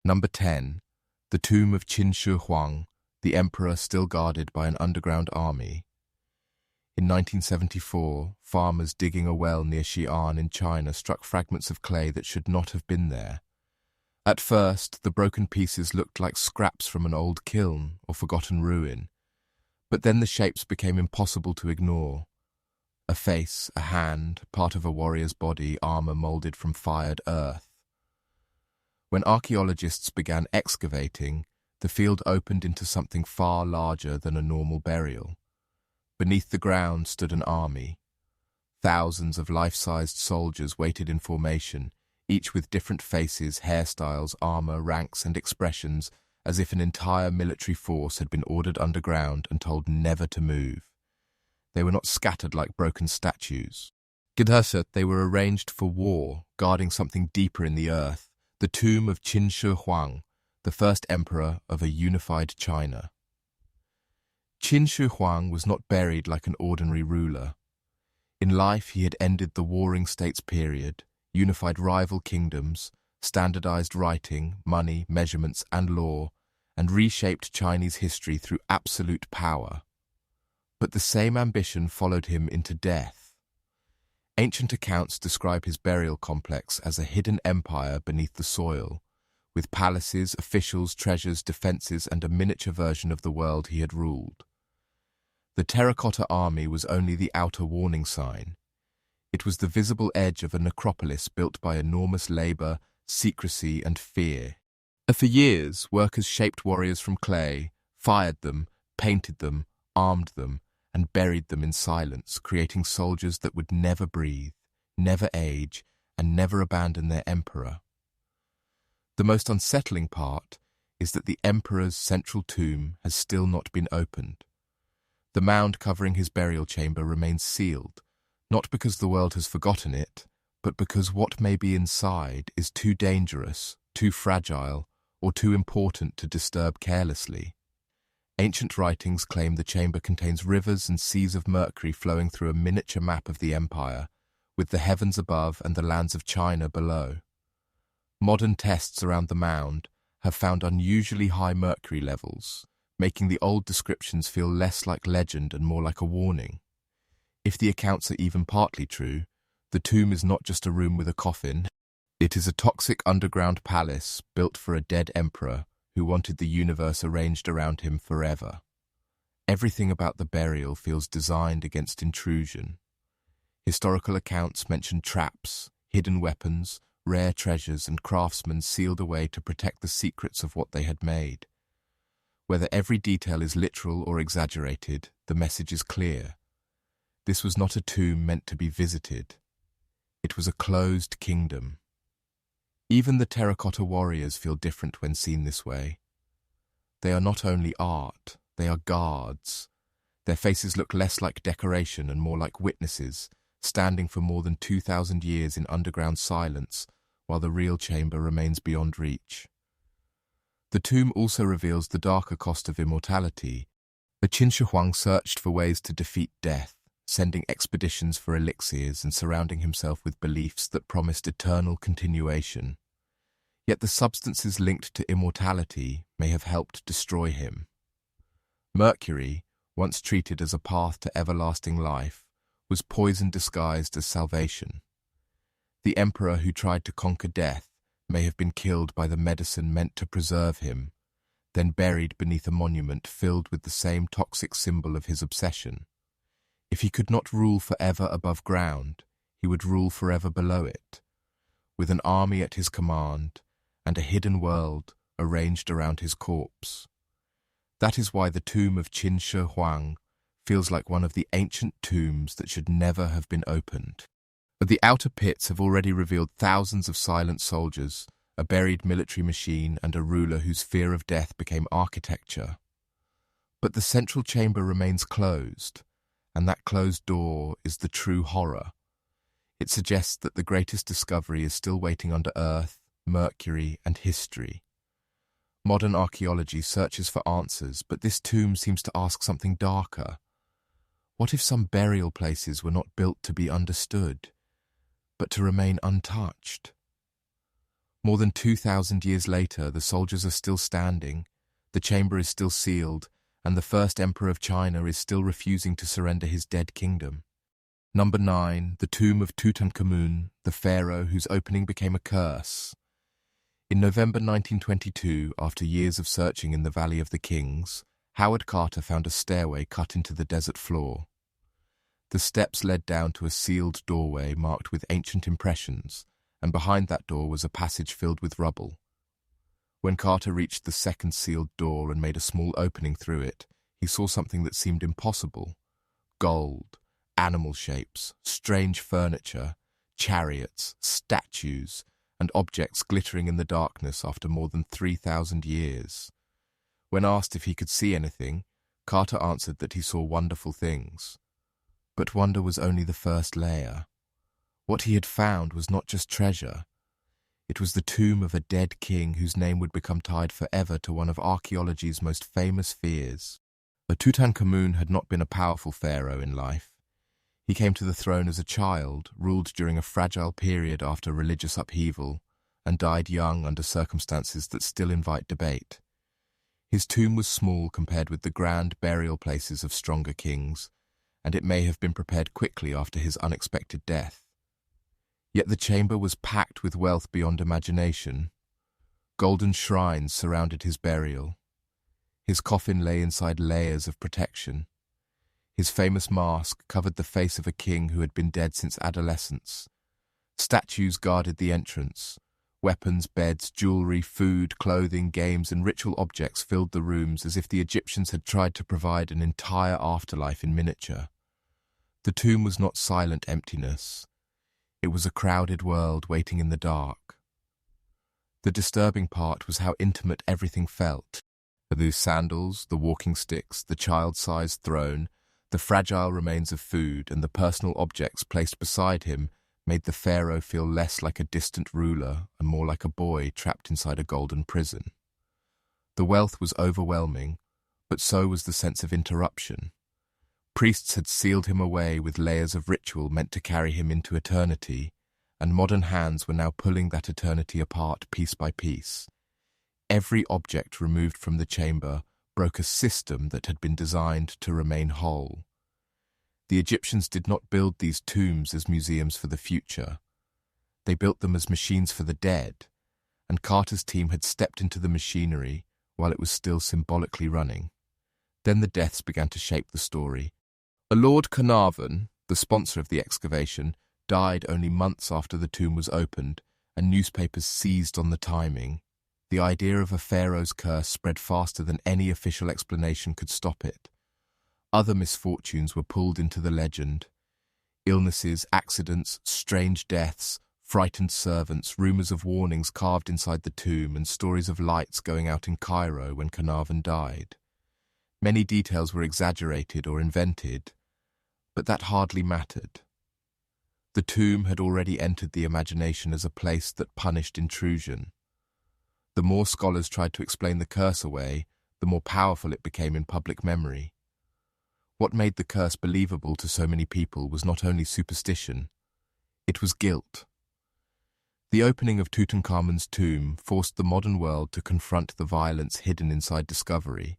Number 10. The tomb of Chin Shu Huang, the emperor still guarded by an underground army. In 1974, farmers digging a well near Xi'an in China struck fragments of clay that should not have been there. At first, the broken pieces looked like scraps from an old kiln or forgotten ruin, but then the shapes became impossible to ignore. A face, a hand, part of a warrior's body, armor molded from fired earth. When archaeologists began excavating, the field opened into something far larger than a normal burial. Beneath the ground stood an army. Thousands of life-sized soldiers waited in formation, each with different faces, hairstyles, armor, ranks, and expressions, as if an entire military force had been ordered underground and told never to move. They were not scattered like broken statues. They were arranged for war, guarding something deeper in the earth, the tomb of Chin Shi Huang, the first emperor of a unified China. Chin Shu Huang was not buried like an ordinary ruler. In life, he had ended the warring states period, unified rival kingdoms, standardized writing, money, measurements, and law, and reshaped Chinese history through absolute power. But the same ambition followed him into death. Ancient accounts describe his burial complex as a hidden empire beneath the soil, with palaces, officials, treasures, defenses, and a miniature version of the world he had ruled. The terracotta army was only the outer warning sign. It was the visible edge of a necropolis built by enormous labor, secrecy, and fear. For years, workers shaped warriors from clay, fired them, painted them, armed them, and buried them in silence, creating soldiers that would never breathe, never age, and never abandon their emperor. The most unsettling part is that the emperor's central tomb has still not been opened. The mound covering his burial chamber remains sealed, not because the world has forgotten it, but because what may be inside is too dangerous, too fragile, or too important to disturb carelessly. Ancient writings claim the chamber contains rivers and seas of mercury flowing through a miniature map of the empire, with the heavens above and the lands of China below. Modern tests around the mound have found unusually high mercury levels, making the old descriptions feel less like legend and more like a warning. If the accounts are even partly true, the tomb is not just a room with a coffin. It is a toxic underground palace built for a dead emperor who wanted the universe arranged around him forever. Everything about the burial feels designed against intrusion. Historical accounts mention traps, hidden weapons, rare treasures, and craftsmen sealed away to protect the secrets of what they had made. Whether every detail is literal or exaggerated, the message is clear. This was not a tomb meant to be visited. It was a closed kingdom. Even the terracotta warriors feel different when seen this way. They are not only art, they are guards. Their faces look less like decoration and more like witnesses, standing for more than 2,000 years in underground silence, while the real chamber remains beyond reach. The tomb also reveals the darker cost of immortality. Qin Shi Huang searched for ways to defeat death, sending expeditions for elixirs and surrounding himself with beliefs that promised eternal continuation. Yet the substances linked to immortality may have helped destroy him. Mercury, once treated as a path to everlasting life, was poison disguised as salvation. The emperor who tried to conquer death may have been killed by the medicine meant to preserve him, then buried beneath a monument filled with the same toxic symbol of his obsession. If he could not rule forever above ground, he would rule forever below it, with an army at his command and a hidden world arranged around his corpse. That is why the tomb of Chin Shi Huang feels like one of the ancient tombs that should never have been opened. But the outer pits have already revealed thousands of silent soldiers, a buried military machine, and a ruler whose fear of death became architecture. But the central chamber remains closed, and that closed door is the true horror. It suggests that the greatest discovery is still waiting under Earth, Mercury, and history. Modern archaeology searches for answers, but this tomb seems to ask something darker. What if some burial places were not built to be understood, but to remain untouched? More than 2,000 years later, the soldiers are still standing, the chamber is still sealed, and the first emperor of China is still refusing to surrender his dead kingdom. Number 9, the tomb of Tutankhamun, the pharaoh whose opening became a curse. In November 1922, after years of searching in the Valley of the Kings, Howard Carter found a stairway cut into the desert floor. The steps led down to a sealed doorway marked with ancient impressions, and behind that door was a passage filled with rubble. When Carter reached the second sealed door and made a small opening through it, he saw something that seemed impossible. Gold, animal shapes, strange furniture, chariots, statues, and objects glittering in the darkness after more than 3,000 years. When asked if he could see anything, Carter answered that he saw wonderful things. But wonder was only the first layer. What he had found was not just treasure. It was the tomb of a dead king whose name would become tied forever to one of archaeology's most famous fears. But Tutankhamun had not been a powerful pharaoh in life. He came to the throne as a child, ruled during a fragile period after religious upheaval, and died young under circumstances that still invite debate. His tomb was small compared with the grand burial places of stronger kings, and it may have been prepared quickly after his unexpected death. Yet the chamber was packed with wealth beyond imagination. Golden shrines surrounded his burial. His coffin lay inside layers of protection. His famous mask covered the face of a king who had been dead since adolescence. Statues guarded the entrance. Weapons, beds, jewelry, food, clothing, games, and ritual objects filled the rooms as if the Egyptians had tried to provide an entire afterlife in miniature. The tomb was not silent emptiness. It was a crowded world waiting in the dark. The disturbing part was how intimate everything felt. The loose sandals, the walking sticks, the child-sized throne, the fragile remains of food, and the personal objects placed beside him made the pharaoh feel less like a distant ruler and more like a boy trapped inside a golden prison. The wealth was overwhelming, but so was the sense of interruption. Priests had sealed him away with layers of ritual meant to carry him into eternity, and modern hands were now pulling that eternity apart piece by piece. Every object removed from the chamber broke a system that had been designed to remain whole. The Egyptians did not build these tombs as museums for the future. They built them as machines for the dead, and Carter's team had stepped into the machinery while it was still symbolically running. Then the deaths began to shape the story. A Lord Carnarvon, the sponsor of the excavation, died only months after the tomb was opened, and newspapers seized on the timing. The idea of a pharaoh's curse spread faster than any official explanation could stop it. Other misfortunes were pulled into the legend. Illnesses, accidents, strange deaths, frightened servants, rumors of warnings carved inside the tomb, and stories of lights going out in Cairo when Carnarvon died. Many details were exaggerated or invented, but that hardly mattered. The tomb had already entered the imagination as a place that punished intrusion. The more scholars tried to explain the curse away, the more powerful it became in public memory. What made the curse believable to so many people was not only superstition, it was guilt. The opening of Tutankhamun's tomb forced the modern world to confront the violence hidden inside discovery.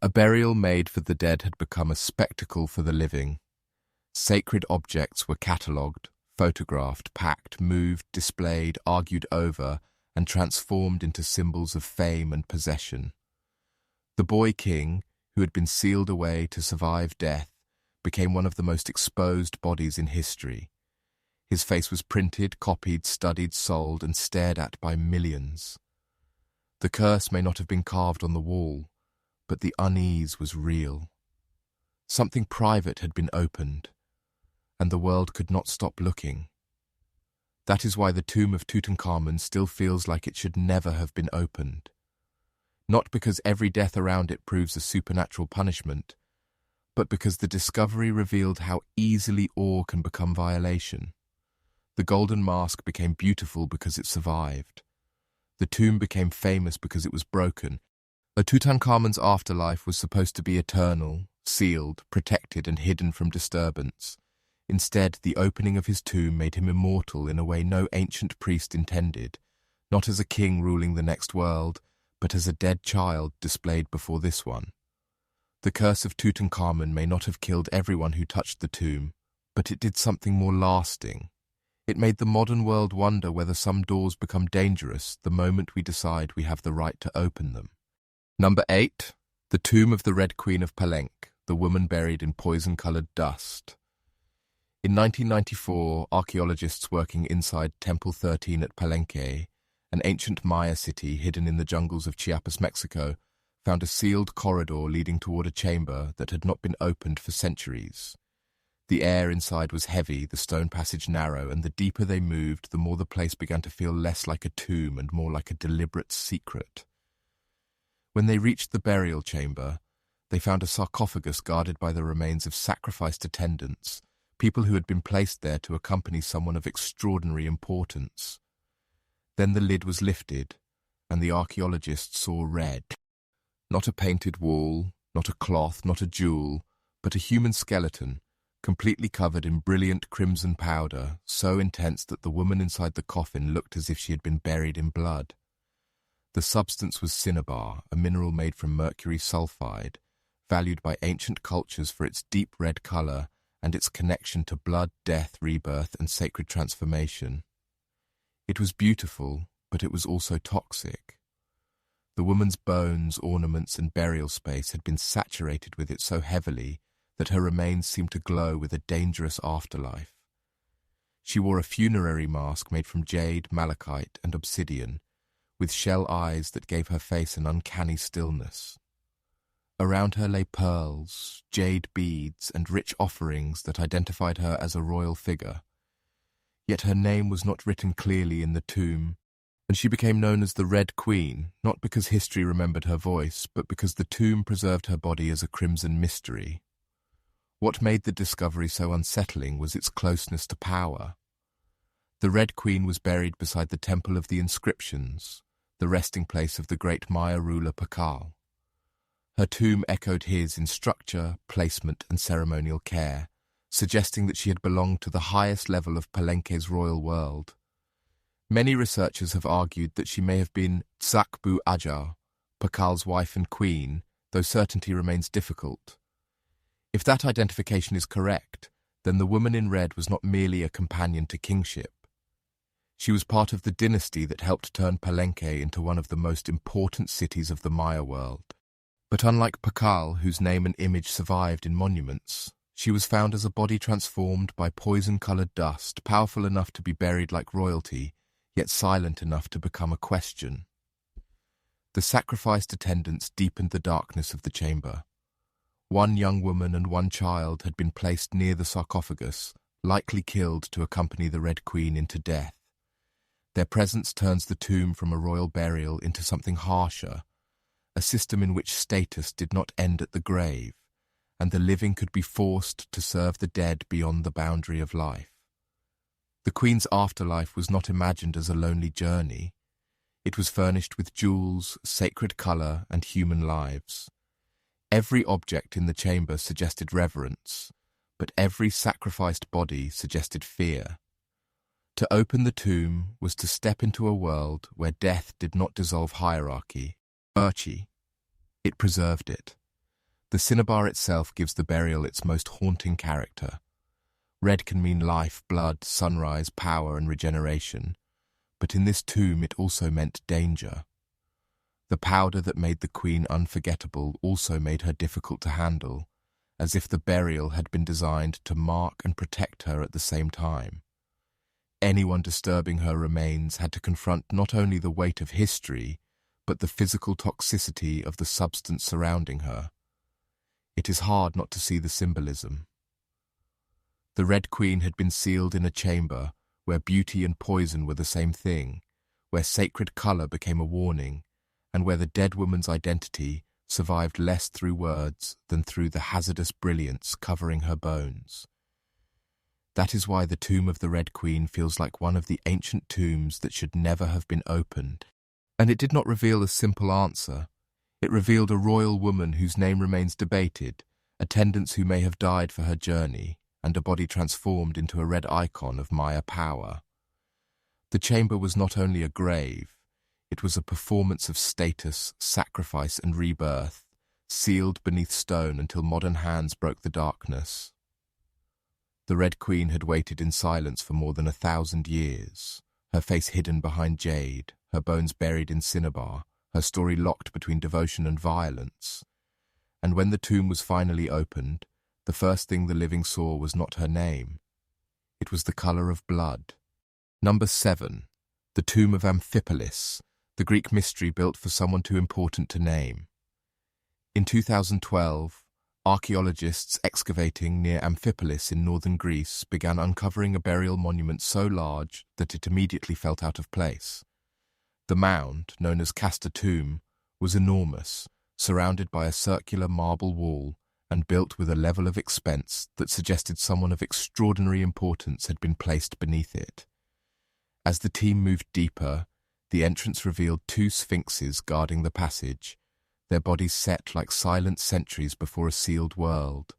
A burial made for the dead had become a spectacle for the living. Sacred objects were catalogued, photographed, packed, moved, displayed, argued over, and transformed into symbols of fame and possession. The boy king, who had been sealed away to survive death, became one of the most exposed bodies in history. His face was printed, copied, studied, sold, and stared at by millions. The curse may not have been carved on the wall, but the unease was real. Something private had been opened, and the world could not stop looking. That is why the tomb of Tutankhamun still feels like it should never have been opened. Not because every death around it proves a supernatural punishment, but because the discovery revealed how easily awe can become violation. The golden mask became beautiful because it survived. The tomb became famous because it was broken. Tutankhamun's afterlife was supposed to be eternal, sealed, protected, and hidden from disturbance. Instead, the opening of his tomb made him immortal in a way no ancient priest intended. not as a king ruling the next world, but as a dead child displayed before this one. The curse of Tutankhamun may not have killed everyone who touched the tomb, but it did something more lasting. It made the modern world wonder whether some doors become dangerous the moment we decide we have the right to open them. Number 8. The tomb of the Red Queen of Palenque, the woman buried in poison-colored dust. In 1994, archaeologists working inside Temple 13 at Palenque, an ancient Maya city hidden in the jungles of Chiapas, Mexico, found a sealed corridor leading toward a chamber that had not been opened for centuries. The air inside was heavy, the stone passage narrow, and the deeper they moved, the more the place began to feel less like a tomb and more like a deliberate secret. When they reached the burial chamber, they found a sarcophagus guarded by the remains of sacrificed attendants, people who had been placed there to accompany someone of extraordinary importance. Then the lid was lifted, and the archaeologists saw red. Not a painted wall, not a cloth, not a jewel, but a human skeleton, completely covered in brilliant crimson powder, so intense that the woman inside the coffin looked as if she had been buried in blood. The substance was cinnabar, a mineral made from mercury sulfide, valued by ancient cultures for its deep red color and its connection to blood, death, rebirth, and sacred transformation. It was beautiful, but it was also toxic. The woman's bones, ornaments, and burial space had been saturated with it so heavily that her remains seemed to glow with a dangerous afterlife. She wore a funerary mask made from jade, malachite, and obsidian, with shell eyes that gave her face an uncanny stillness. Around her lay pearls, jade beads, and rich offerings that identified her as a royal figure. Yet her name was not written clearly in the tomb, and she became known as the Red Queen, not because history remembered her voice, but because the tomb preserved her body as a crimson mystery. What made the discovery so unsettling was its closeness to power. The Red Queen was buried beside the Temple of the Inscriptions, the resting place of the great Maya ruler Pakal. Her tomb echoed his in structure, placement, and ceremonial care, suggesting that she had belonged to the highest level of Palenque's royal world. Many researchers have argued that she may have been Tsakbu Ajar, Pakal's wife and queen, though certainty remains difficult. If that identification is correct, then the woman in red was not merely a companion to kingship. She was part of the dynasty that helped turn Palenque into one of the most important cities of the Maya world. But unlike Pakal, whose name and image survived in monuments, she was found as a body transformed by poison-colored dust, powerful enough to be buried like royalty, yet silent enough to become a question. The sacrificed attendants deepened the darkness of the chamber. One young woman and one child had been placed near the sarcophagus, likely killed to accompany the Red Queen into death. Their presence turns the tomb from a royal burial into something harsher, a system in which status did not end at the grave, and the living could be forced to serve the dead beyond the boundary of life. The Queen's afterlife was not imagined as a lonely journey. It was furnished with jewels, sacred color, and human lives. Every object in the chamber suggested reverence, but every sacrificed body suggested fear. To open the tomb was to step into a world where death did not dissolve hierarchy. It preserved it. The cinnabar itself gives the burial its most haunting character. Red can mean life, blood, sunrise, power, and regeneration, but in this tomb it also meant danger. The powder that made the queen unforgettable also made her difficult to handle, as if the burial had been designed to mark and protect her at the same time. Anyone disturbing her remains had to confront not only the weight of history, but the physical toxicity of the substance surrounding her. It is hard not to see the symbolism. The Red Queen had been sealed in a chamber where beauty and poison were the same thing, where sacred color became a warning, and where the dead woman's identity survived less through words than through the hazardous brilliance covering her bones. That is why the tomb of the Red Queen feels like one of the ancient tombs that should never have been opened. And it did not reveal a simple answer. It revealed a royal woman whose name remains debated, attendants who may have died for her journey, and a body transformed into a red icon of Maya power. The chamber was not only a grave, It was a performance of status, sacrifice, and rebirth, sealed beneath stone until modern hands broke the darkness. The Red Queen had waited in silence for more than 1,000 years, her face hidden behind jade, her bones buried in cinnabar, her story locked between devotion and violence. And when the tomb was finally opened, the first thing the living saw was not her name. It was the color of blood. Number 7. The tomb of Amphipolis, the Greek mystery built for someone too important to name. In 2012, archaeologists excavating near Amphipolis in northern Greece began uncovering a burial monument so large that it immediately felt out of place. The mound, known as Castor Tomb, was enormous, surrounded by a circular marble wall and built with a level of expense that suggested someone of extraordinary importance had been placed beneath it. As the team moved deeper, the entrance revealed 2 sphinxes guarding the passage, their bodies set like silent sentries before a sealed world.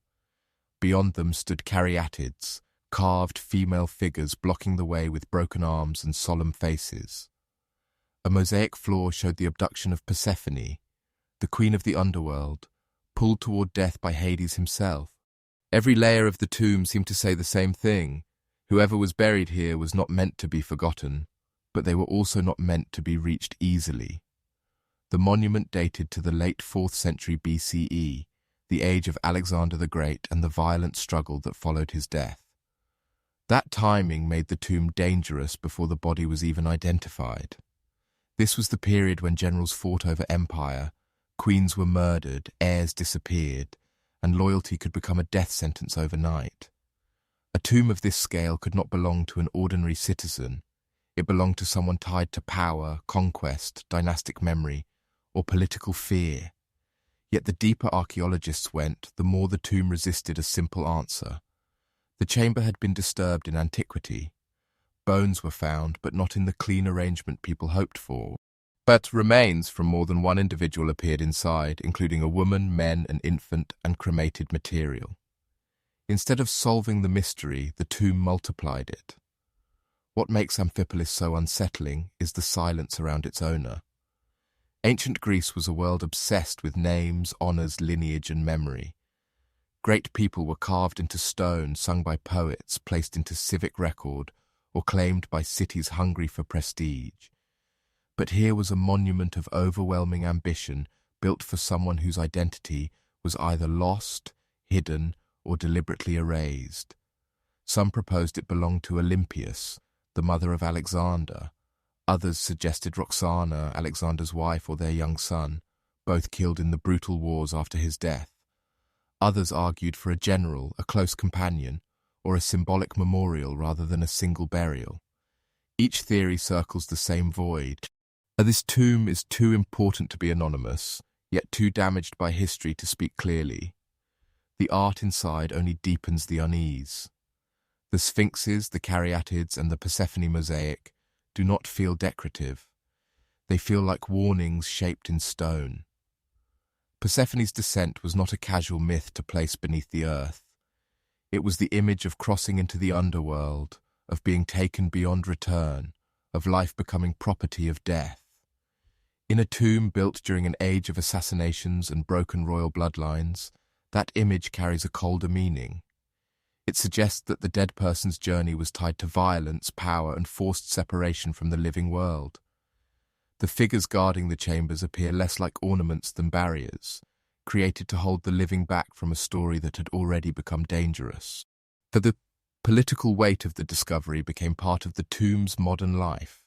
Beyond them stood caryatids, carved female figures blocking the way with broken arms and solemn faces. A mosaic floor showed the abduction of Persephone, the queen of the underworld, pulled toward death by Hades himself. Every layer of the tomb seemed to say the same thing. Whoever was buried here was not meant to be forgotten, but they were also not meant to be reached easily. The monument dated to the late 4th century BCE, the age of Alexander the Great and the violent struggle that followed his death. That timing made the tomb dangerous before the body was even identified. This was the period when generals fought over empire, queens were murdered, heirs disappeared, and loyalty could become a death sentence overnight. A tomb of this scale could not belong to an ordinary citizen. It belonged to someone tied to power, conquest, dynastic memory, or political fear. Yet the deeper archaeologists went, the more the tomb resisted a simple answer. The chamber had been disturbed in antiquity. Bones were found, but not in the clean arrangement people hoped for. But remains from more than one individual appeared inside, including a woman, men, an infant, and cremated material. Instead of solving the mystery, the tomb multiplied it. What makes Amphipolis so unsettling is the silence around its owner. Ancient Greece was a world obsessed with names, honors, lineage, and memory. Great people were carved into stone, sung by poets, placed into civic record, or claimed by cities hungry for prestige. But here was a monument of overwhelming ambition built for someone whose identity was either lost, hidden, or deliberately erased. Some proposed it belonged to Olympias, the mother of Alexander. Others suggested Roxana, Alexander's wife, or their young son, both killed in the brutal wars after his death. Others argued for a general, a close companion, or a symbolic memorial rather than a single burial. Each theory circles the same void. This tomb is too important to be anonymous, yet too damaged by history to speak clearly. The art inside only deepens the unease. The sphinxes, the caryatids, and the Persephone mosaic do not feel decorative. They feel like warnings shaped in stone. Persephone's descent was not a casual myth to place beneath the earth. It was the image of crossing into the underworld, of being taken beyond return, of life becoming property of death. In a tomb built during an age of assassinations and broken royal bloodlines, that image carries a colder meaning. It suggests that the dead person's journey was tied to violence, power, and forced separation from the living world. The figures guarding the chambers appear less like ornaments than barriers, created to hold the living back from a story that had already become dangerous. For the political weight of the discovery became part of the tomb's modern life.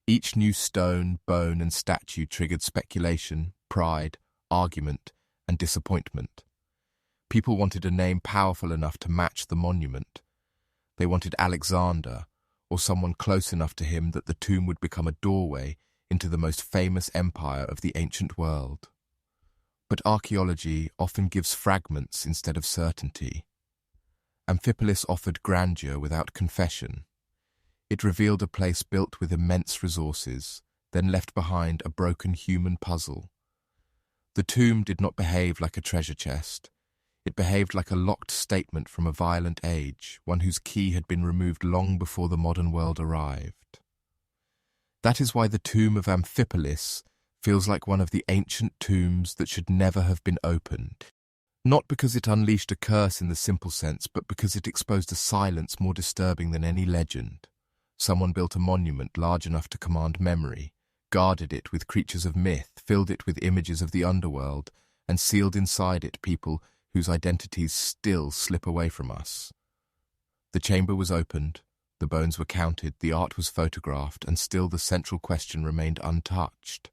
Each new stone, bone, and statue triggered speculation, pride, argument, and disappointment. People wanted a name powerful enough to match the monument. They wanted Alexander, or someone close enough to him that the tomb would become a doorway into the most famous empire of the ancient world. But archaeology often gives fragments instead of certainty. Amphipolis offered grandeur without confession. It revealed a place built with immense resources, then left behind a broken human puzzle. The tomb did not behave like a treasure chest. It behaved like a locked statement from a violent age, one whose key had been removed long before the modern world arrived. That is why the tomb of Amphipolis feels like one of the ancient tombs that should never have been opened. Not because it unleashed a curse in the simple sense, but because it exposed a silence more disturbing than any legend. Someone built a monument large enough to command memory, guarded it with creatures of myth, filled it with images of the underworld, and sealed inside it people whose identities still slip away from us. The chamber was opened, the bones were counted, the art was photographed, and still the central question remained untouched.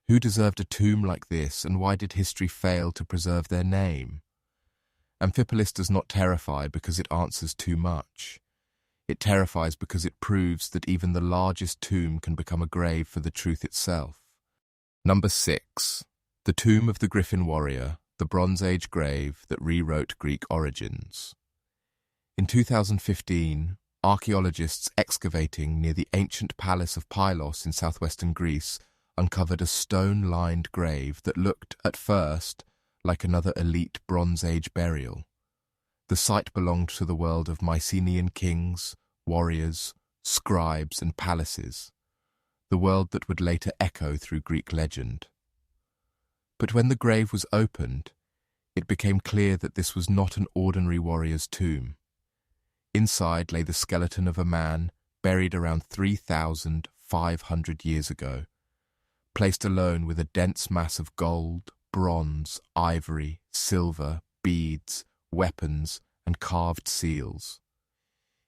Who deserved a tomb like this, and why did history fail to preserve their name? Amphipolis does not terrify because it answers too much. It terrifies because it proves that even the largest tomb can become a grave for the truth itself. Number 6. The Tomb of the Griffin Warrior, the Bronze Age grave that rewrote Greek origins. In 2015, archaeologists excavating near the ancient palace of Pylos in southwestern Greece uncovered a stone-lined grave that looked, at first, like another elite Bronze Age burial. The site belonged to the world of Mycenaean kings, warriors, scribes, and palaces, the world that would later echo through Greek legend. But when the grave was opened, it became clear that this was not an ordinary warrior's tomb. Inside lay the skeleton of a man buried around 3,500 years ago, placed alone with a dense mass of gold, bronze, ivory, silver, beads, weapons, and carved seals.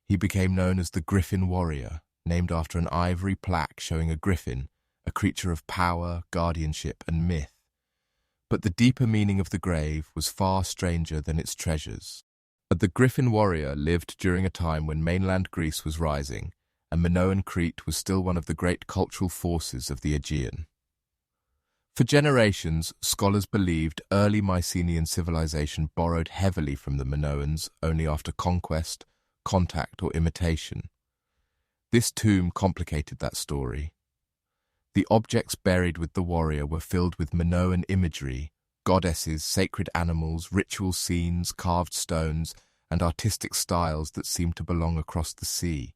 He became known as the Griffin Warrior, named after an ivory plaque showing a griffin, a creature of power, guardianship, and myth. But the deeper meaning of the grave was far stranger than its treasures. The Griffin Warrior lived during a time when mainland Greece was rising, and Minoan Crete was still one of the great cultural forces of the Aegean. For generations, scholars believed early Mycenaean civilization borrowed heavily from the Minoans only after conquest, contact, or imitation. This tomb complicated that story. The objects buried with the warrior were filled with Minoan imagery, goddesses, sacred animals, ritual scenes, carved stones, and artistic styles that seemed to belong across the sea.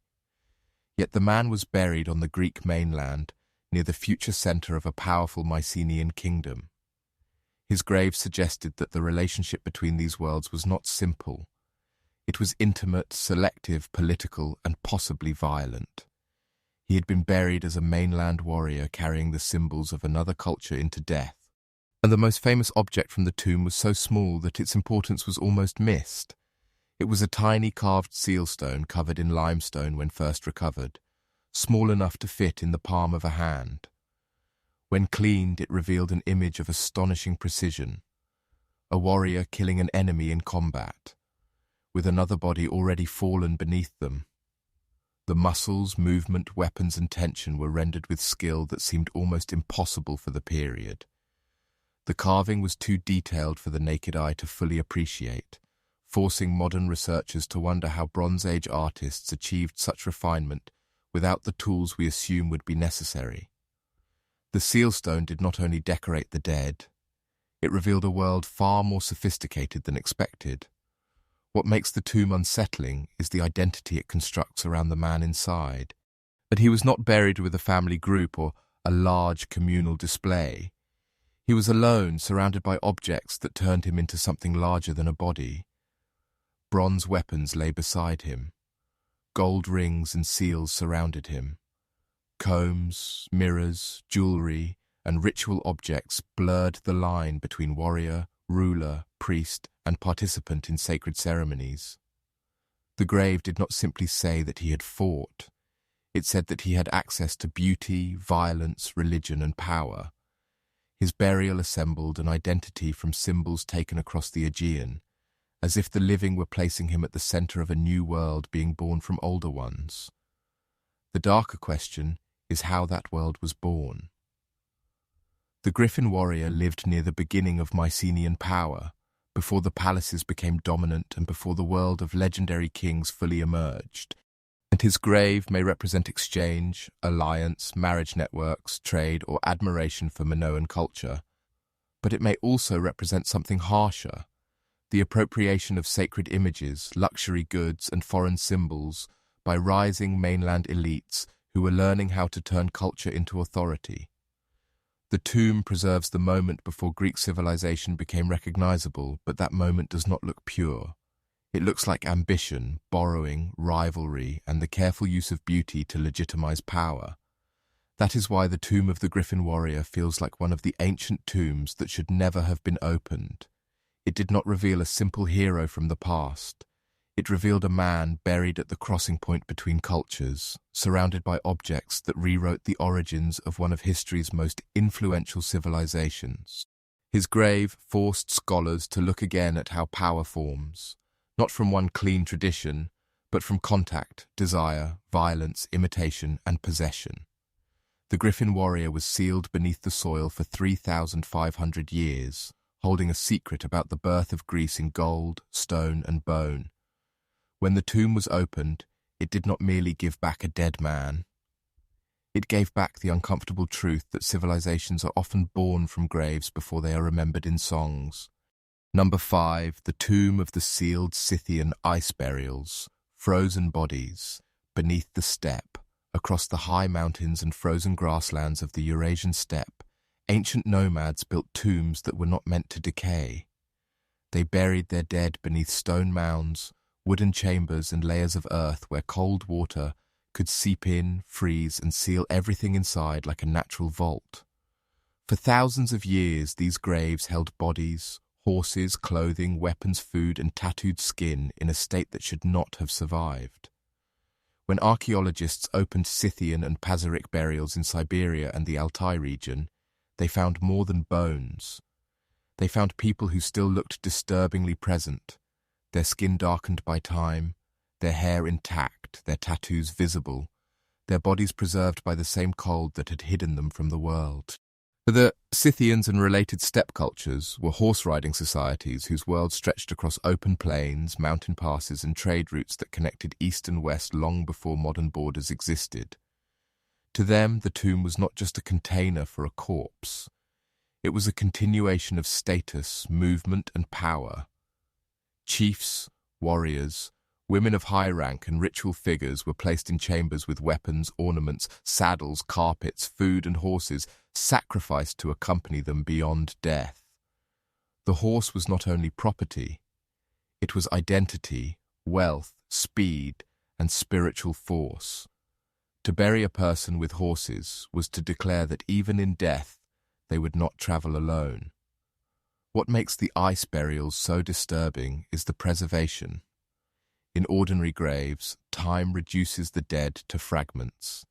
Yet the man was buried on the Greek mainland, near the future center of a powerful Mycenaean kingdom. His grave suggested that the relationship between these worlds was not simple. It was intimate, selective, political, and possibly violent. He had been buried as a mainland warrior carrying the symbols of another culture into death. And the most famous object from the tomb was so small that its importance was almost missed. It was a tiny carved sealstone covered in limestone when first recovered, small enough to fit in the palm of a hand. When cleaned, it revealed an image of astonishing precision, a warrior killing an enemy in combat, with another body already fallen beneath them. The muscles, movement, weapons, and tension were rendered with skill that seemed almost impossible for the period. The carving was too detailed for the naked eye to fully appreciate, forcing modern researchers to wonder how Bronze Age artists achieved such refinement without the tools we assume would be necessary. The sealstone did not only decorate the dead, it revealed a world far more sophisticated than expected. What makes the tomb unsettling is the identity it constructs around the man inside. But he was not buried with a family group or a large communal display. He was alone, surrounded by objects that turned him into something larger than a body. Bronze weapons lay beside him. Gold rings and seals surrounded him. Combs, mirrors, jewelry, and ritual objects blurred the line between warrior, ruler, priest, and participant in sacred ceremonies. The grave did not simply say that he had fought. It said that he had access to beauty, violence, religion, and power. His burial assembled an identity from symbols taken across the Aegean, as if the living were placing him at the center of a new world being born from older ones. The darker question is how that world was born. The Griffin Warrior lived near the beginning of Mycenaean power, before the palaces became dominant and before the world of legendary kings fully emerged. And his grave may represent exchange, alliance, marriage networks, trade, or admiration for Minoan culture. But it may also represent something harsher, the appropriation of sacred images, luxury goods, and foreign symbols by rising mainland elites who were learning how to turn culture into authority. The tomb preserves the moment before Greek civilization became recognizable, but that moment does not look pure. It looks like ambition, borrowing, rivalry, and the careful use of beauty to legitimize power. That is why the tomb of the Griffin Warrior feels like one of the ancient tombs that should never have been opened. It did not reveal a simple hero from the past. It revealed a man buried at the crossing point between cultures, surrounded by objects that rewrote the origins of one of history's most influential civilizations. His grave forced scholars to look again at how power forms, not from one clean tradition, but from contact, desire, violence, imitation, and possession. The Griffin Warrior was sealed beneath the soil for 3,500 years, holding a secret about the birth of Greece in gold, stone, and bone. When the tomb was opened, it did not merely give back a dead man. It gave back the uncomfortable truth that civilizations are often born from graves before they are remembered in songs. Number 5, the tomb of the sealed Scythian ice burials, frozen bodies, beneath the steppe, across the high mountains and frozen grasslands of the Eurasian steppe. Ancient nomads built tombs that were not meant to decay. They buried their dead beneath stone mounds, wooden chambers and layers of earth where cold water could seep in, freeze, and seal everything inside like a natural vault. For thousands of years, these graves held bodies, horses, clothing, weapons, food, and tattooed skin in a state that should not have survived. When archaeologists opened Scythian and Pazyryk burials in Siberia and the Altai region, they found more than bones. They found people who still looked disturbingly present, their skin darkened by time, their hair intact, their tattoos visible, their bodies preserved by the same cold that had hidden them from the world. The Scythians and related steppe cultures were horse-riding societies whose world stretched across open plains, mountain passes, and trade routes that connected east and west long before modern borders existed. To them, the tomb was not just a container for a corpse. It was a continuation of status, movement, and power. Chiefs, warriors, women of high rank, and ritual figures were placed in chambers with weapons, ornaments, saddles, carpets, food, and horses sacrificed to accompany them beyond death. The horse was not only property, it was identity, wealth, speed, and spiritual force. To bury a person with horses was to declare that even in death, they would not travel alone. What makes the ice burials so disturbing is the preservation. In ordinary graves, time reduces the dead to fragments.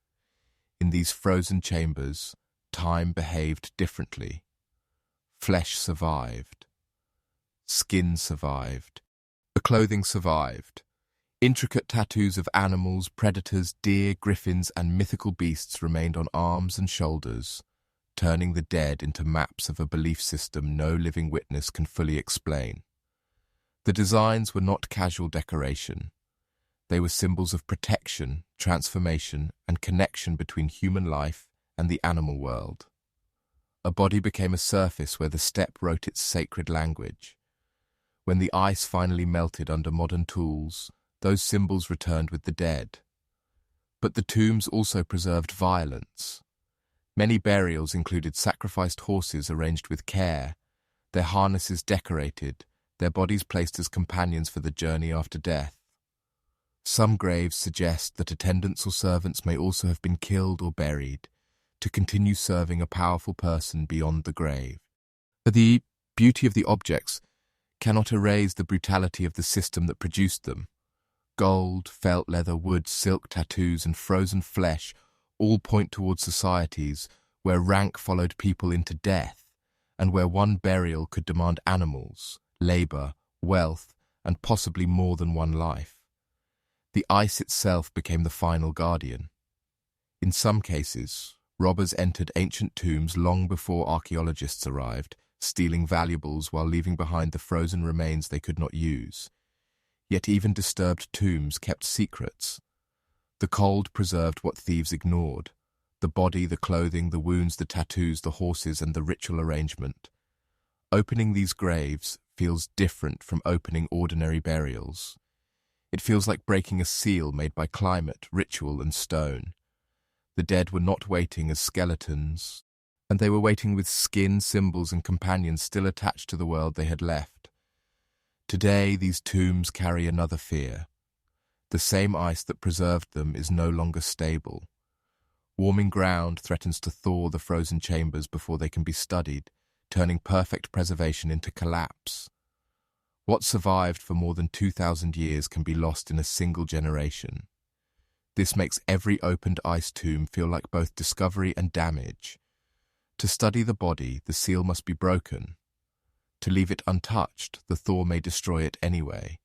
In these frozen chambers, time behaved differently. Flesh survived. Skin survived. The clothing survived. Intricate tattoos of animals, predators, deer, griffins, and mythical beasts remained on arms and shoulders, turning the dead into maps of a belief system no living witness can fully explain. The designs were not casual decoration. They were symbols of protection, transformation, and connection between human life and the animal world. A body became a surface where the steppe wrote its sacred language. When the ice finally melted under modern tools, those symbols returned with the dead. But the tombs also preserved violence. Many burials included sacrificed horses arranged with care, their harnesses decorated, their bodies placed as companions for the journey after death. Some graves suggest that attendants or servants may also have been killed or buried to continue serving a powerful person beyond the grave. But the beauty of the objects cannot erase the brutality of the system that produced them. Gold, felt leather, wood, silk, tattoos, and frozen flesh all point towards societies where rank followed people into death, and where one burial could demand animals, labor, wealth, and possibly more than one life. The ice itself became the final guardian. In some cases, robbers entered ancient tombs long before archaeologists arrived, stealing valuables while leaving behind the frozen remains they could not use. Yet even disturbed tombs kept secrets. The cold preserved what thieves ignored: the body, the clothing, the wounds, the tattoos, the horses, and the ritual arrangement. Opening these graves feels different from opening ordinary burials. It feels like breaking a seal made by climate, ritual, and stone. The dead were not waiting as skeletons, and they were waiting with skin, symbols, and companions still attached to the world they had left. Today, these tombs carry another fear. The same ice that preserved them is no longer stable. Warming ground threatens to thaw the frozen chambers before they can be studied, turning perfect preservation into collapse. What survived for more than 2,000 years can be lost in a single generation. This makes every opened ice tomb feel like both discovery and damage. To study the body, the seal must be broken. To leave it untouched, the thaw may destroy it anyway.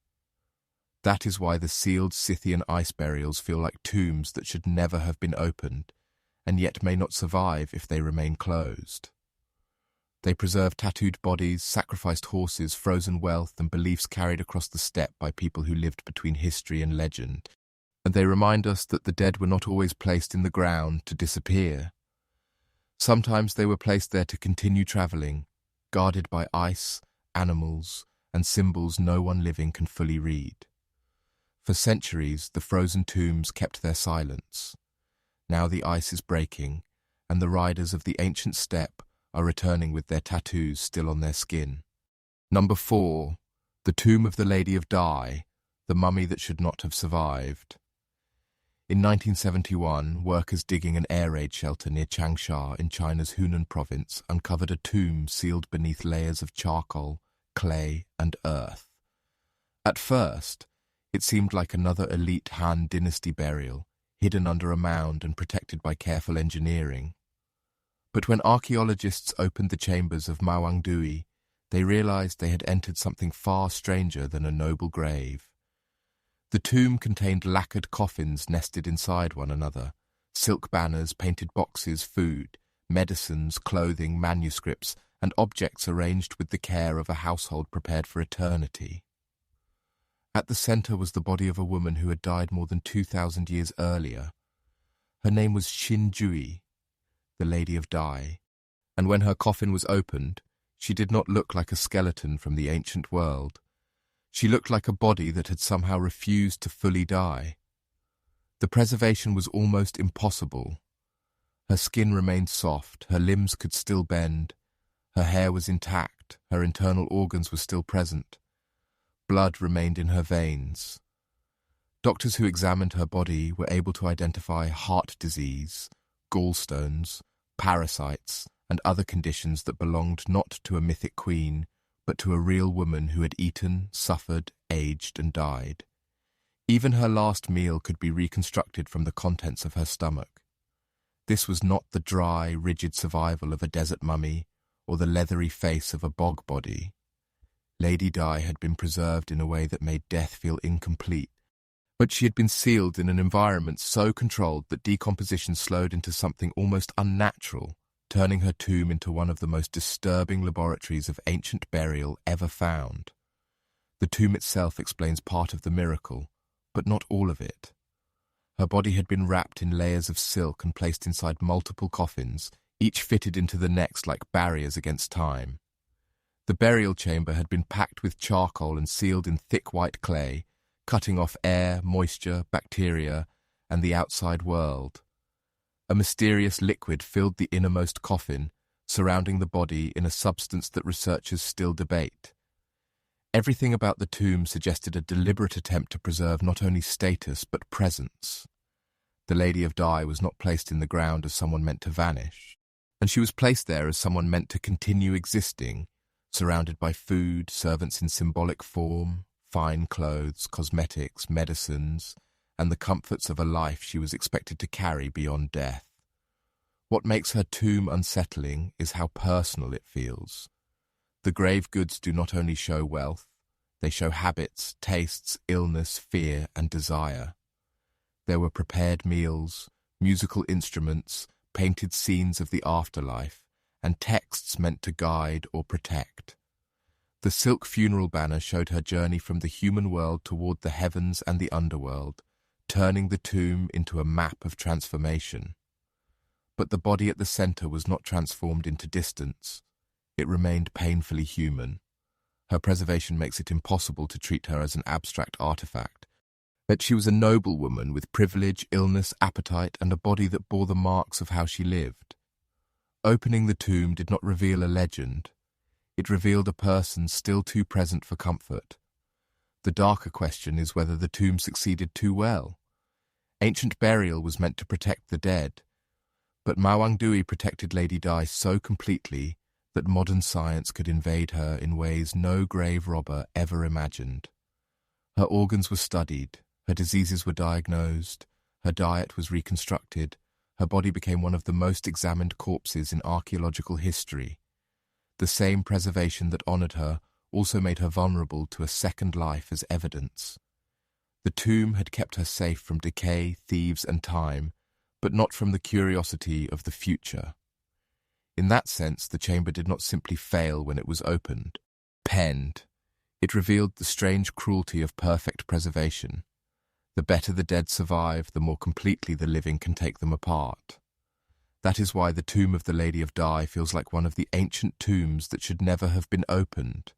That is why the sealed Scythian ice burials feel like tombs that should never have been opened, and yet may not survive if they remain closed. They preserve tattooed bodies, sacrificed horses, frozen wealth, and beliefs carried across the steppe by people who lived between history and legend. And they remind us that the dead were not always placed in the ground to disappear. Sometimes they were placed there to continue traveling, guarded by ice, animals, and symbols no one living can fully read. For centuries, the frozen tombs kept their silence. Now the ice is breaking, and the riders of the ancient steppe are returning with their tattoos still on their skin. Number 4. The tomb of the Lady of Dai, the mummy that should not have survived. In 1971, workers digging an air raid shelter near Changsha in China's Hunan province uncovered a tomb sealed beneath layers of charcoal, clay, and earth. At first, it seemed like another elite Han dynasty burial, hidden under a mound and protected by careful engineering. But when archaeologists opened the chambers of Mawangdui, they realized they had entered something far stranger than a noble grave. The tomb contained lacquered coffins nested inside one another, silk banners, painted boxes, food, medicines, clothing, manuscripts, and objects arranged with the care of a household prepared for eternity. At the center was the body of a woman who had died more than 2,000 years earlier. Her name was Xin Jui, the Lady of Dai, and when her coffin was opened, she did not look like a skeleton from the ancient world. She looked like a body that had somehow refused to fully die. The preservation was almost impossible. Her skin remained soft, her limbs could still bend, her hair was intact, her internal organs were still present. Blood remained in her veins. Doctors who examined her body were able to identify heart disease, gallstones, parasites, and other conditions that belonged not to a mythic queen, but to a real woman who had eaten, suffered, aged, and died. Even her last meal could be reconstructed from the contents of her stomach. This was not the dry, rigid survival of a desert mummy or the leathery face of a bog body. Lady Dai had been preserved in a way that made death feel incomplete, but she had been sealed in an environment so controlled that decomposition slowed into something almost unnatural, turning her tomb into one of the most disturbing laboratories of ancient burial ever found. The tomb itself explains part of the miracle, but not all of it. Her body had been wrapped in layers of silk and placed inside multiple coffins, each fitted into the next like barriers against time. The burial chamber had been packed with charcoal and sealed in thick white clay, cutting off air, moisture, bacteria, and the outside world. A mysterious liquid filled the innermost coffin, surrounding the body in a substance that researchers still debate. Everything about the tomb suggested a deliberate attempt to preserve not only status but presence. The Lady of Dai was not placed in the ground as someone meant to vanish, and she was placed there as someone meant to continue existing, surrounded by food, servants in symbolic form, fine clothes, cosmetics, medicines, and the comforts of a life she was expected to carry beyond death. What makes her tomb unsettling is how personal it feels. The grave goods do not only show wealth, they show habits, tastes, illness, fear, and desire. There were prepared meals, musical instruments, painted scenes of the afterlife, and texts meant to guide or protect. The silk funeral banner showed her journey from the human world toward the heavens and the underworld, turning the tomb into a map of transformation. But the body at the center was not transformed into distance. It remained painfully human. Her preservation makes it impossible to treat her as an abstract artifact. That she was a noble woman with privilege, illness, appetite, and a body that bore the marks of how she lived. Opening the tomb did not reveal a legend. It revealed a person still too present for comfort. The darker question is whether the tomb succeeded too well. Ancient burial was meant to protect the dead, but Mawangdui protected Lady Dai so completely that modern science could invade her in ways no grave robber ever imagined. Her organs were studied, her diseases were diagnosed, her diet was reconstructed, her body became one of the most examined corpses in archaeological history. The same preservation that honored her also made her vulnerable to a second life as evidence. The tomb had kept her safe from decay, thieves, and time, but not from the curiosity of the future. In that sense, the chamber did not simply fail when it was opened, penned. It revealed the strange cruelty of perfect preservation. The better the dead survive, the more completely the living can take them apart. That is why the tomb of the Lady of Dai feels like one of the ancient tombs that should never have been opened.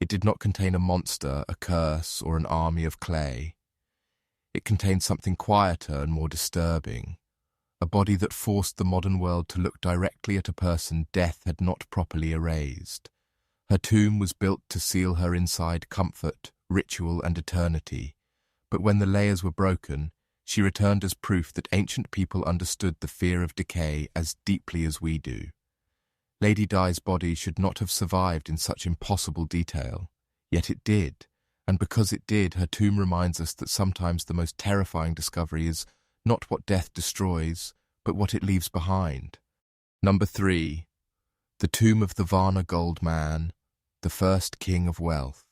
It did not contain a monster, a curse, or an army of clay. It contained something quieter and more disturbing, a body that forced the modern world to look directly at a person death had not properly erased. Her tomb was built to seal her inside comfort, ritual, and eternity, but when the layers were broken, she returned as proof that ancient people understood the fear of decay as deeply as we do. Lady Dai's body should not have survived in such impossible detail, yet it did, and because it did, her tomb reminds us that sometimes the most terrifying discovery is not what death destroys, but what it leaves behind. Number 3. The tomb of the Varna gold man, the first king of wealth.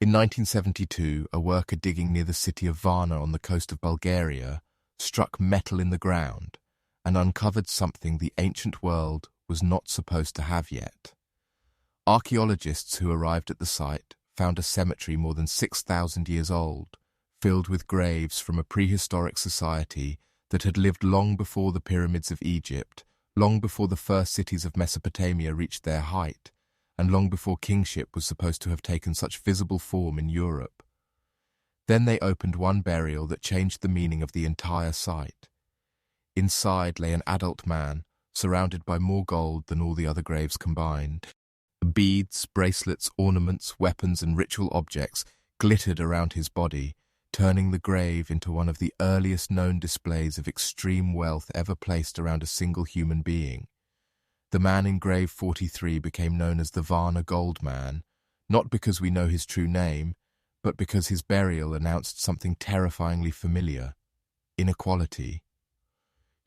In 1972, a worker digging near the city of Varna on the coast of Bulgaria struck metal in the ground and uncovered something the ancient world was not supposed to have yet. Archaeologists who arrived at the site found a cemetery more than 6,000 years old, filled with graves from a prehistoric society that had lived long before the pyramids of Egypt, long before the first cities of Mesopotamia reached their height, and long before kingship was supposed to have taken such visible form in Europe. Then they opened one burial that changed the meaning of the entire site. Inside lay an adult man, surrounded by more gold than all the other graves combined. Beads, bracelets, ornaments, weapons, and ritual objects glittered around his body, turning the grave into one of the earliest known displays of extreme wealth ever placed around a single human being. The man in grave 43 became known as the Varna Gold Man, not because we know his true name, but because his burial announced something terrifyingly familiar: inequality.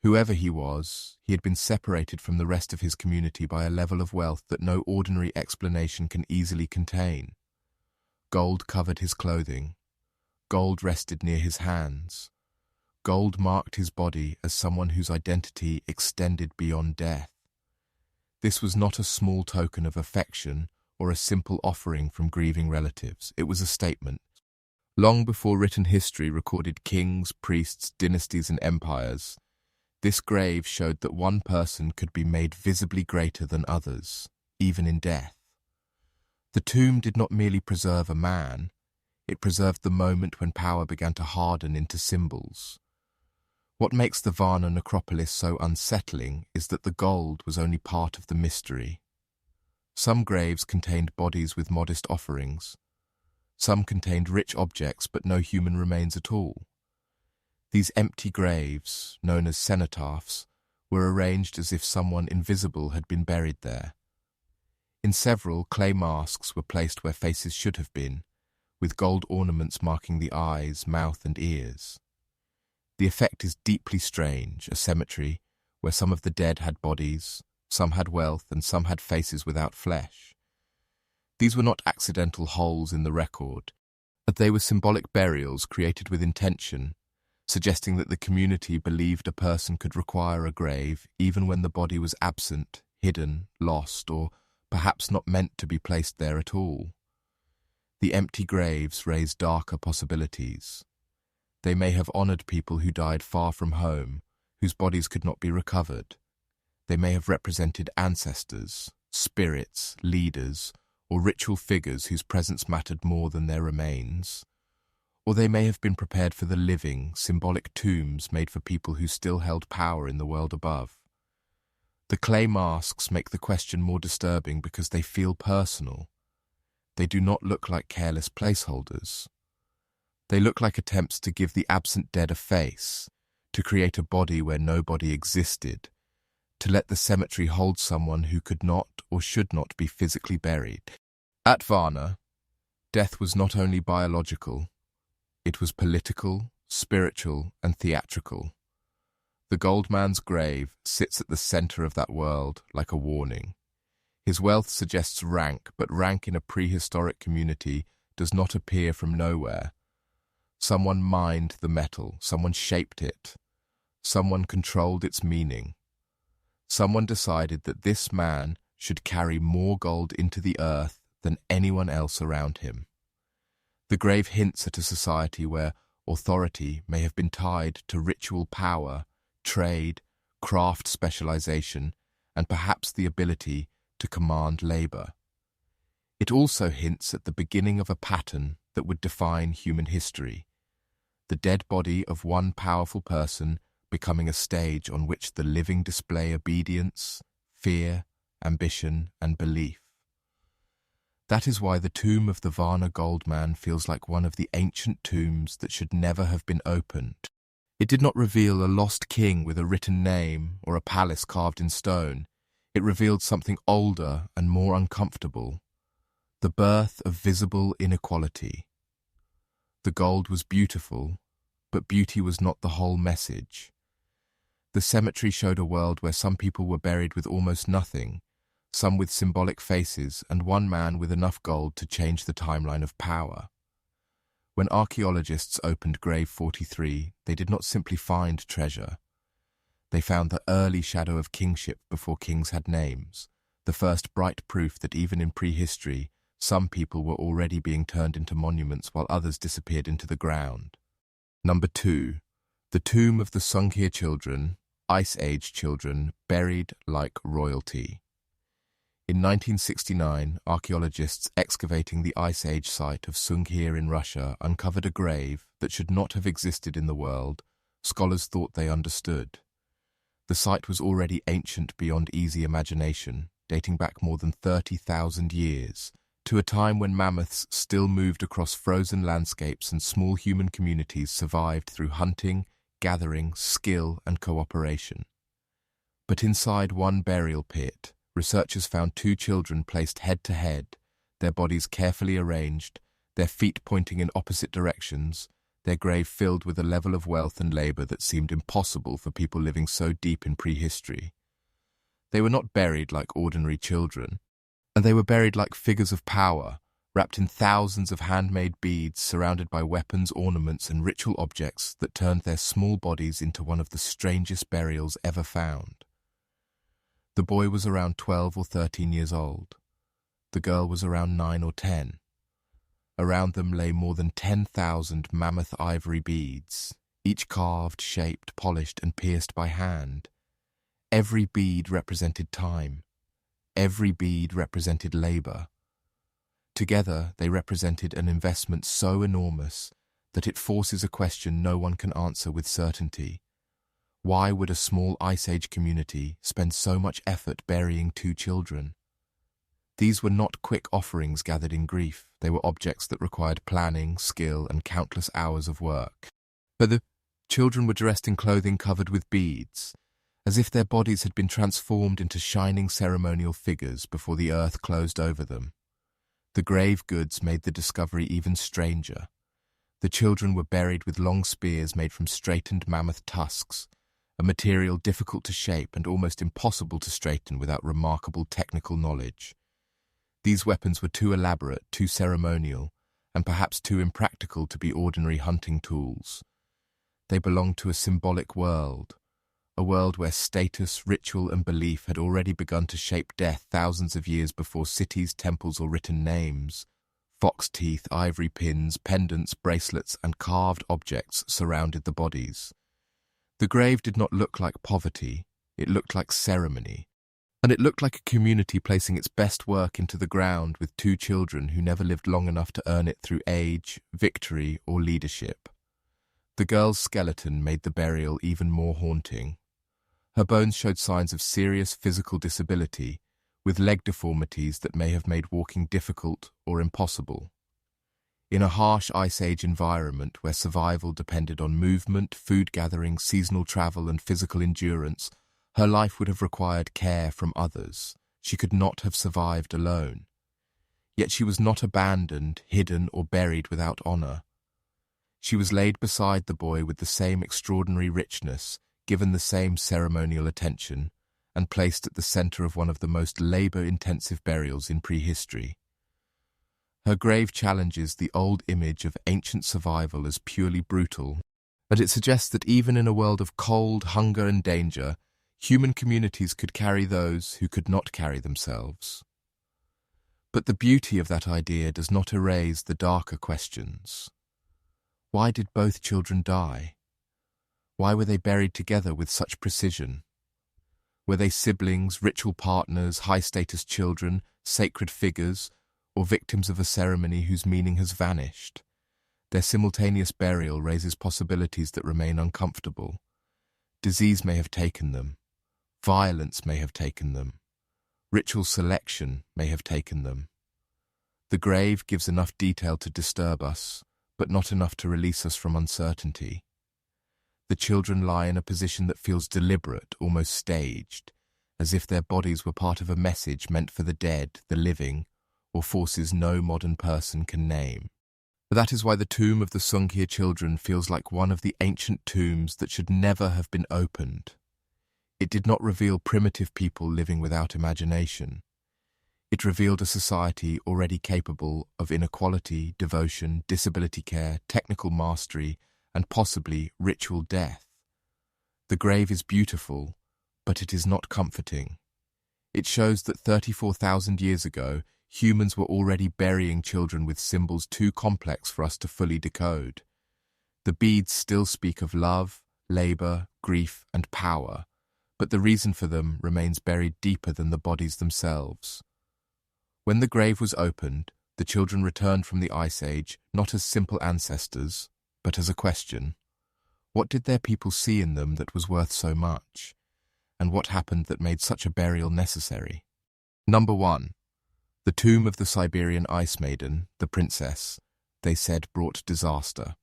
Whoever he was, he had been separated from the rest of his community by a level of wealth that no ordinary explanation can easily contain. Gold covered his clothing. Gold rested near his hands. Gold marked his body as someone whose identity extended beyond death. This was not a small token of affection or a simple offering from grieving relatives. It was a statement. Long before written history recorded kings, priests, dynasties, and empires, this grave showed that one person could be made visibly greater than others, even in death. The tomb did not merely preserve a man, it preserved the moment when power began to harden into symbols. What makes the Varna necropolis so unsettling is that the gold was only part of the mystery. Some graves contained bodies with modest offerings. Some contained rich objects but no human remains at all. These empty graves, known as cenotaphs, were arranged as if someone invisible had been buried there. In several, clay masks were placed where faces should have been, with gold ornaments marking the eyes, mouth, and ears. The effect is deeply strange, a cemetery where some of the dead had bodies, some had wealth, and some had faces without flesh. These were not accidental holes in the record, but they were symbolic burials created with intention, suggesting that the community believed a person could require a grave even when the body was absent, hidden, lost, or perhaps not meant to be placed there at all. The empty graves raise darker possibilities. They may have honored people who died far from home, whose bodies could not be recovered. They may have represented ancestors, spirits, leaders, or ritual figures whose presence mattered more than their remains. Or they may have been prepared for the living, symbolic tombs made for people who still held power in the world above. The clay masks make the question more disturbing because they feel personal. They do not look like careless placeholders. They look like attempts to give the absent dead a face, to create a body where nobody existed, to let the cemetery hold someone who could not or should not be physically buried. At Varna, death was not only biological, it was political, spiritual, and theatrical. The gold man's grave sits at the center of that world like a warning. His wealth suggests rank, but rank in a prehistoric community does not appear from nowhere. Someone mined the metal, someone shaped it, someone controlled its meaning. Someone decided that this man should carry more gold into the earth than anyone else around him. The grave hints at a society where authority may have been tied to ritual power, trade, craft specialization, and perhaps the ability to command labor. It also hints at the beginning of a pattern that would define human history, the dead body of one powerful person becoming a stage on which the living display obedience, fear, ambition, and belief. That is why the tomb of the Varna gold man feels like one of the ancient tombs that should never have been opened. It did not reveal a lost king with a written name or a palace carved in stone. It revealed something older and more uncomfortable, the birth of visible inequality. The gold was beautiful, but beauty was not the whole message. The cemetery showed a world where some people were buried with almost nothing, some with symbolic faces, and one man with enough gold to change the timeline of power. When archaeologists opened Grave 43, they did not simply find treasure. They found the early shadow of kingship before kings had names, the first bright proof that even in prehistory, some people were already being turned into monuments while others disappeared into the ground. Number 2. The tomb of the Sunghir children, Ice Age children, buried like royalty. In 1969, archaeologists excavating the Ice Age site of Sunghir in Russia uncovered a grave that should not have existed in the world. Scholars thought they understood. The site was already ancient beyond easy imagination, dating back more than 30,000 years, to a time when mammoths still moved across frozen landscapes and small human communities survived through hunting, gathering, skill, and cooperation. But inside one burial pit, researchers found 2 children placed head to head, their bodies carefully arranged, their feet pointing in opposite directions, their grave filled with a level of wealth and labor that seemed impossible for people living so deep in prehistory. They were not buried like ordinary children, and they were buried like figures of power, wrapped in thousands of handmade beads surrounded by weapons, ornaments, and ritual objects that turned their small bodies into one of the strangest burials ever found. The boy was around 12 or 13 years old. The girl was around 9 or 10. Around them lay more than 10,000 mammoth ivory beads, each carved, shaped, polished, and pierced by hand. Every bead represented time. Every bead represented labor. Together, they represented an investment so enormous that it forces a question no one can answer with certainty. Why would a small Ice Age community spend so much effort burying 2 children? These were not quick offerings gathered in grief. They were objects that required planning, skill, and countless hours of work. But the children were dressed in clothing covered with beads, as if their bodies had been transformed into shining ceremonial figures before the earth closed over them. The grave goods made the discovery even stranger. The children were buried with long spears made from straightened mammoth tusks, a material difficult to shape and almost impossible to straighten without remarkable technical knowledge. These weapons were too elaborate, too ceremonial, and perhaps too impractical to be ordinary hunting tools. They belonged to a symbolic world, a world where status, ritual, and belief had already begun to shape death thousands of years before cities, temples, or written names. Fox teeth, ivory pins, pendants, bracelets, and carved objects surrounded the bodies. The grave did not look like poverty, it looked like ceremony. And it looked like a community placing its best work into the ground with two children who never lived long enough to earn it through age, victory, or leadership. The girl's skeleton made the burial even more haunting. Her bones showed signs of serious physical disability, with leg deformities that may have made walking difficult or impossible. In a harsh Ice Age environment where survival depended on movement, food gathering, seasonal travel, and physical endurance, her life would have required care from others. She could not have survived alone. Yet she was not abandoned, hidden, or buried without honor. She was laid beside the boy with the same extraordinary richness, given the same ceremonial attention, and placed at the center of one of the most labor-intensive burials in prehistory. Her grave challenges the old image of ancient survival as purely brutal, but it suggests that even in a world of cold, hunger, and danger, human communities could carry those who could not carry themselves. But the beauty of that idea does not erase the darker questions. Why did both children die? Why were they buried together with such precision? Were they siblings, ritual partners, high-status children, sacred figures, or victims of a ceremony whose meaning has vanished? Their simultaneous burial raises possibilities that remain uncomfortable. Disease may have taken them. Violence may have taken them. Ritual selection may have taken them. The grave gives enough detail to disturb us, but not enough to release us from uncertainty. The children lie in a position that feels deliberate, almost staged, as if their bodies were part of a message meant for the dead, the living, or forces no modern person can name. That is why the tomb of the Sunghir children feels like one of the ancient tombs that should never have been opened. It did not reveal primitive people living without imagination. It revealed a society already capable of inequality, devotion, disability care, technical mastery, and possibly ritual death. The grave is beautiful, but it is not comforting. It shows that 34,000 years ago, humans were already burying children with symbols too complex for us to fully decode. The beads still speak of love, labor, grief, and power, but the reason for them remains buried deeper than the bodies themselves. When the grave was opened, the children returned from the Ice Age not as simple ancestors, but as a question. What did their people see in them that was worth so much? And what happened that made such a burial necessary? Number 1. The tomb of the Siberian Ice Maiden, the princess, they said brought disaster.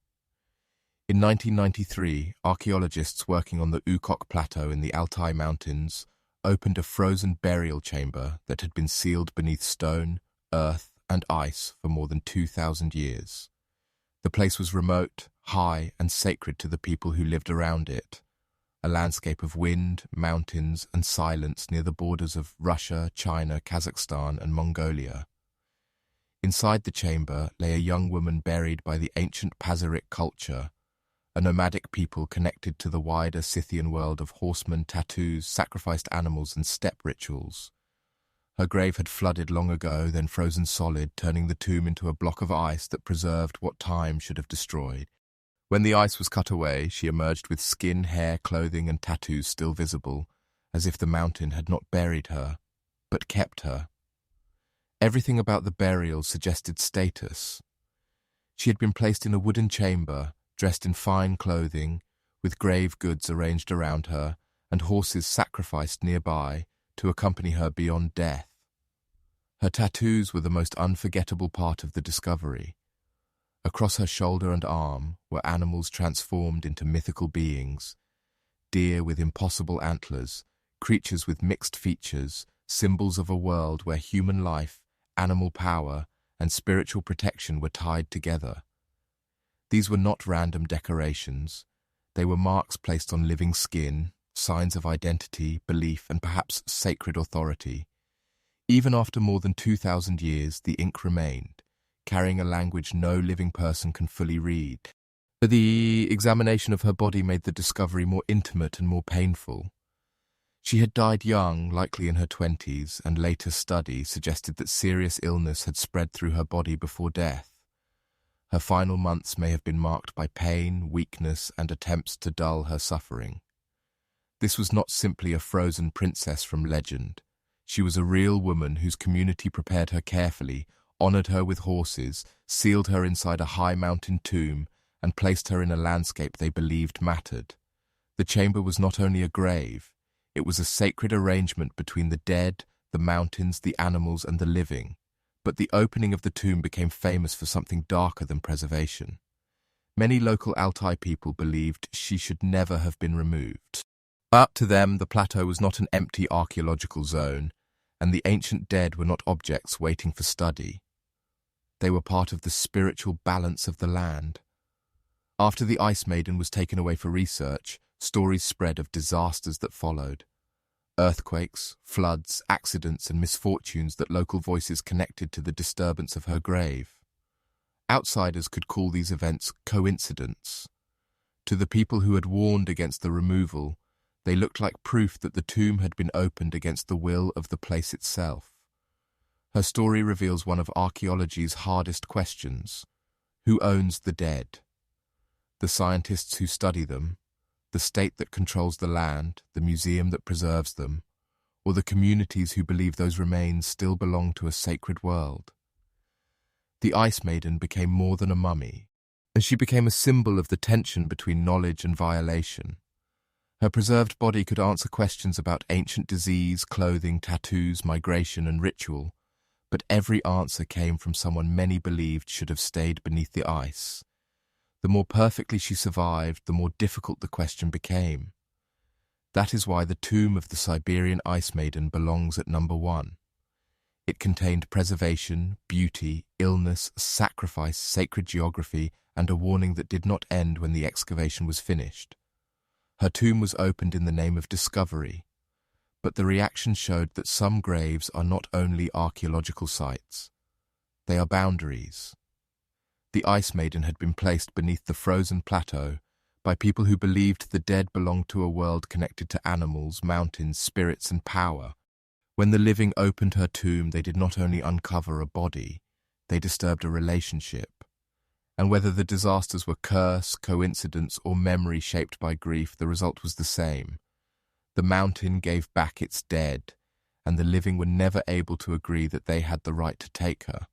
In 1993, archaeologists working on the Ukok Plateau in the Altai Mountains opened a frozen burial chamber that had been sealed beneath stone, earth, and ice for more than 2,000 years. The place was remote, high, and sacred to the people who lived around it, a landscape of wind, mountains, and silence near the borders of Russia, China, Kazakhstan, and Mongolia. Inside the chamber lay a young woman buried by the ancient Pazyryk culture, a nomadic people connected to the wider Scythian world of horsemen, tattoos, sacrificed animals, and steppe rituals. Her grave had flooded long ago, then frozen solid, turning the tomb into a block of ice that preserved what time should have destroyed. When the ice was cut away, she emerged with skin, hair, clothing, and tattoos still visible, as if the mountain had not buried her, but kept her. Everything about the burial suggested status. She had been placed in a wooden chamber, dressed in fine clothing, with grave goods arranged around her, and horses sacrificed nearby to accompany her beyond death. Her tattoos were the most unforgettable part of the discovery. Across her shoulder and arm were animals transformed into mythical beings, deer with impossible antlers, creatures with mixed features, symbols of a world where human life, animal power, and spiritual protection were tied together. These were not random decorations. They were marks placed on living skin, signs of identity, belief, and perhaps sacred authority. Even after more than 2,000 years, the ink remained, carrying a language no living person can fully read. The examination of her body made the discovery more intimate and more painful. She had died young, likely in her 20s, and later study suggested that serious illness had spread through her body before death. Her final months may have been marked by pain, weakness, and attempts to dull her suffering. This was not simply a frozen princess from legend. She was a real woman whose community prepared her carefully, honored her with horses, sealed her inside a high mountain tomb, and placed her in a landscape they believed mattered. The chamber was not only a grave, it was a sacred arrangement between the dead, the mountains, the animals, and the living. But the opening of the tomb became famous for something darker than preservation. Many local Altai people believed she should never have been removed. But to them, the plateau was not an empty archaeological zone, and the ancient dead were not objects waiting for study. They were part of the spiritual balance of the land. After the Ice Maiden was taken away for research, stories spread of disasters that followed. Earthquakes, floods, accidents, and misfortunes that local voices connected to the disturbance of her grave. Outsiders could call these events coincidence. To the people who had warned against the removal, they looked like proof that the tomb had been opened against the will of the place itself. Her story reveals one of archaeology's hardest questions. Who owns the dead? The scientists who study them, the state that controls the land, the museum that preserves them, or the communities who believe those remains still belong to a sacred world? The Ice Maiden became more than a mummy, and she became a symbol of the tension between knowledge and violation. Her preserved body could answer questions about ancient disease, clothing, tattoos, migration, and ritual, but every answer came from someone many believed should have stayed beneath the ice. The more perfectly she survived, the more difficult the question became. That is why the tomb of the Siberian Ice Maiden belongs at number 1. It contained preservation, beauty, illness, sacrifice, sacred geography, and a warning that did not end when the excavation was finished. Her tomb was opened in the name of discovery, but the reaction showed that some graves are not only archaeological sites, they are boundaries. The Ice Maiden had been placed beneath the frozen plateau by people who believed the dead belonged to a world connected to animals, mountains, spirits, and power. When the living opened her tomb, they did not only uncover a body, they disturbed a relationship. And whether the disasters were curse, coincidence, or memory shaped by grief, the result was the same. The mountain gave back its dead, and the living were never able to agree that they had the right to take her.